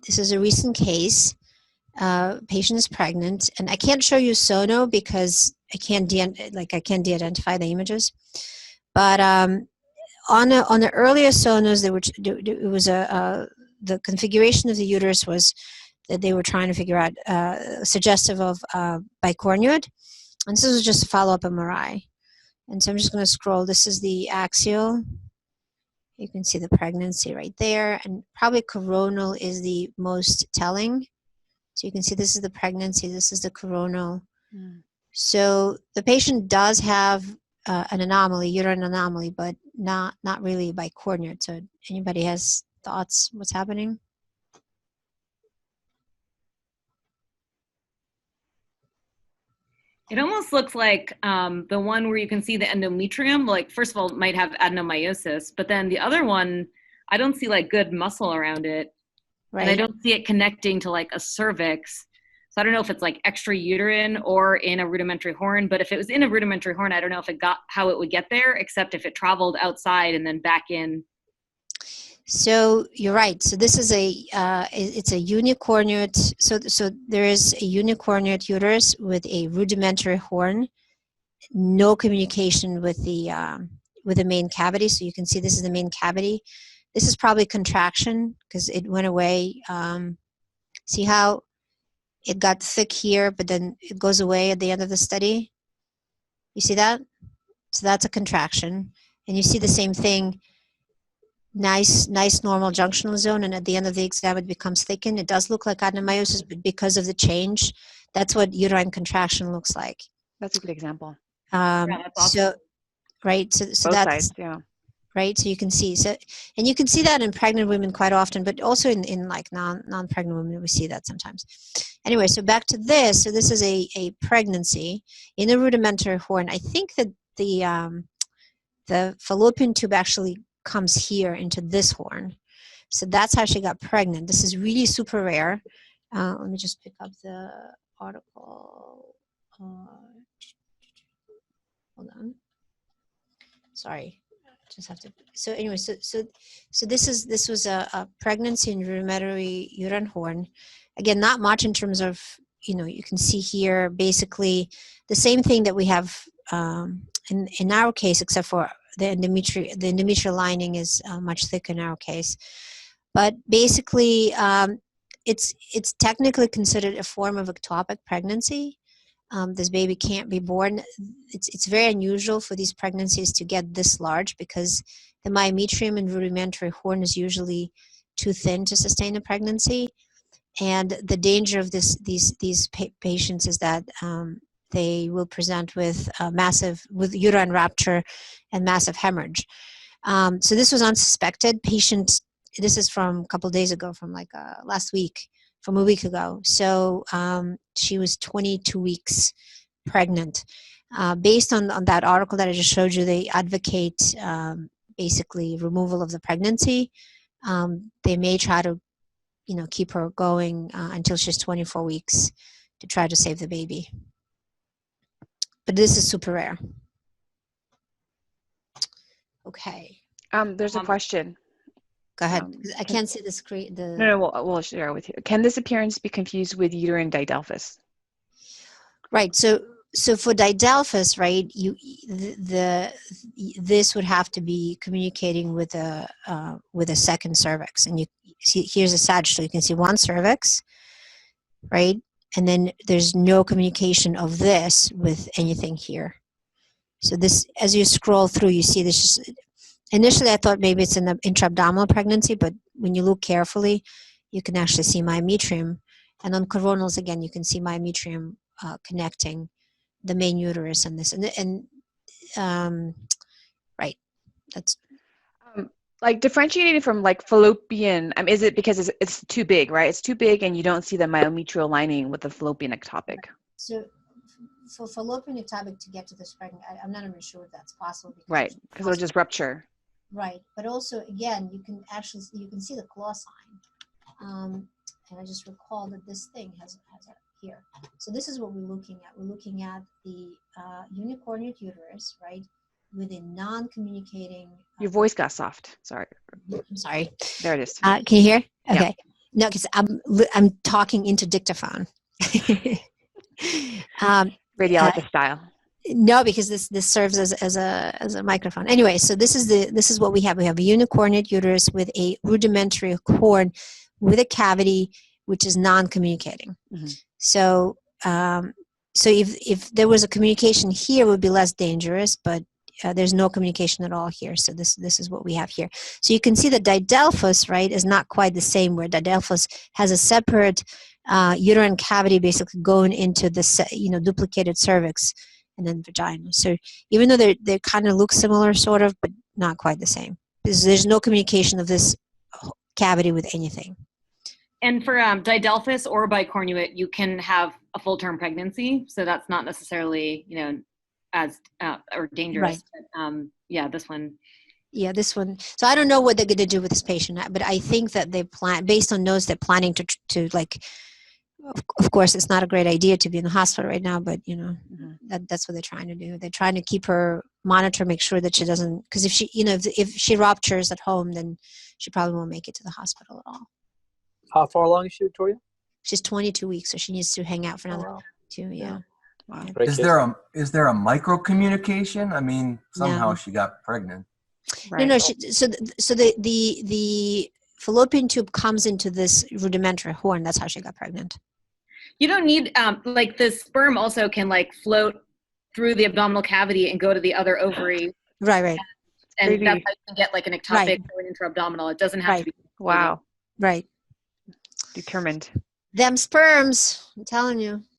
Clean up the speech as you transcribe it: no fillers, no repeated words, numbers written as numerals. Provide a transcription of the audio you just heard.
This is a recent case. Patient is pregnant, and I can't show you sono because I can't de-identify the images. But on the earlier sonos, it was the configuration of the uterus was that they were trying to figure out suggestive of bicornuate, and this was just a follow-up MRI. And so I'm just going to scroll. This is the axial. You can see the pregnancy right there, and probably coronal is the most telling. So you can see this is the pregnancy, this is the coronal. So the patient does have an anomaly, uterine anomaly, but not really bicornuate. So anybody has thoughts what's happening? It almost looks like the one where you can see the endometrium, like first of all, it might have adenomyosis, but then the other one, I don't see like good muscle around it. Right. And I don't see it connecting to like a cervix. So I don't know if it's like extra uterine or in a rudimentary horn, but if it was in a rudimentary horn, I don't know if it got how it would get there, except if it traveled outside and then back in. So you're right. So this is it's a unicornuate. So there is a unicornuate uterus with a rudimentary horn, no communication with the main cavity. So you can see this is the main cavity. This is probably contraction because it went away. See how it got thick here, but then it goes away at the end of the study? You see that? So that's a contraction. And you see the same thing, nice normal junctional zone, and at the end of the exam it becomes thickened. It does look like adenomyosis, but because of the change, that's what uterine contraction looks like. That's a good example. Yeah, that's awesome. So, right, so Both that's sides, yeah. Right, so you can see, and you can see that in pregnant women quite often, but also in like non-pregnant women, we see that sometimes. Anyway, so back to this. So this is a pregnancy in a rudimentary horn. I think that the fallopian tube actually comes here into this horn. So that's how she got pregnant. This is really super rare. Let me just pick up the article. Hold on. Sorry. Just have to. So anyway, so this was a pregnancy in rudimentary uterine horn. Again, not much in terms of, you can see here basically the same thing that we have in our case, except for the endometrial lining is much thicker in our case. But basically, it's technically considered a form of ectopic pregnancy. This baby can't be born. It's very unusual for these pregnancies to get this large because the myometrium in rudimentary horn is usually too thin to sustain a pregnancy. And the danger of these patients is that they will present with with uterine rupture and massive hemorrhage. So this was unsuspected. This is from a couple of days ago, from like last week. From a week ago. So she was 22 weeks pregnant. Based on that article that I just showed you, they advocate basically removal of the pregnancy. They may try to, keep her going until she's 24 weeks to try to save the baby. But this is super rare. Okay. There's a question. Go ahead. I can't see the screen. No, we'll share it with you. Can this appearance be confused with uterine didelphis? Right. So for didelphis, right, this would have to be communicating with a second cervix, and you see here's a sagittal. You can see one cervix, right, and then there's no communication of this with anything here. So this, as you scroll through, you see this. Initially, I thought maybe it's an intra-abdominal pregnancy, but when you look carefully, you can actually see myometrium. And on coronals, again, you can see myometrium connecting the main uterus and this. Right, that's... like differentiating from like fallopian, is it because it's too big, right? It's too big and you don't see the myometrial lining with the fallopian ectopic. So for fallopian ectopic to get to this pregnant, I'm not even sure if that's possible. Right, because it'll just rupture. Right, but also again, you can see the claw sign, and I just recall that this thing has a here. So this is what we're looking at. We're looking at the unicornuate uterus, right, with a non-communicating. Your voice got soft. Sorry. I'm sorry. There it is. Can you hear? Okay. Yeah. No, because I'm talking into dictaphone. Radiologist style. No, because this serves as a microphone. Anyway, so this is what we have. We have a unicornuate uterus with a rudimentary horn with a cavity which is non-communicating. Mm-hmm. So so if there was a communication here, it would be less dangerous, but there's no communication at all here. So this is what we have here. So you can see that didelphis, right, is not quite the same, where didelphis has a separate uterine cavity basically going into the duplicated cervix and then vagina. So even though they kind of look similar, sort of, but not quite the same, because there's no communication of this cavity with anything. And for didelphis or bicornuate, you can have a full-term pregnancy, so that's not necessarily, as or dangerous. Right. But, yeah, this one. Yeah, this one. So I don't know what they're going to do with this patient, but I think that they plan, based on those, they're planning to like. Of course, it's not a great idea to be in the hospital right now, but that's what they're trying to do. They're trying to keep her, monitor, make sure that she doesn't, because if she, if she ruptures at home, then she probably won't make it to the hospital at all. How far along is she, Victoria? She's 22 weeks, so she needs to hang out for another 2. Yeah. Wow. Yeah. Is there a micro communication? I mean, somehow she got pregnant. Right. No. So the fallopian tube comes into this rudimentary horn. That's how she got pregnant. You don't need like the sperm also can like float through the abdominal cavity and go to the other ovary. Right. And Maybe. that's how you can get like an ectopic or an intra-abdominal. It doesn't have to be. Wow. Right. Determined. Them sperms, I'm telling you.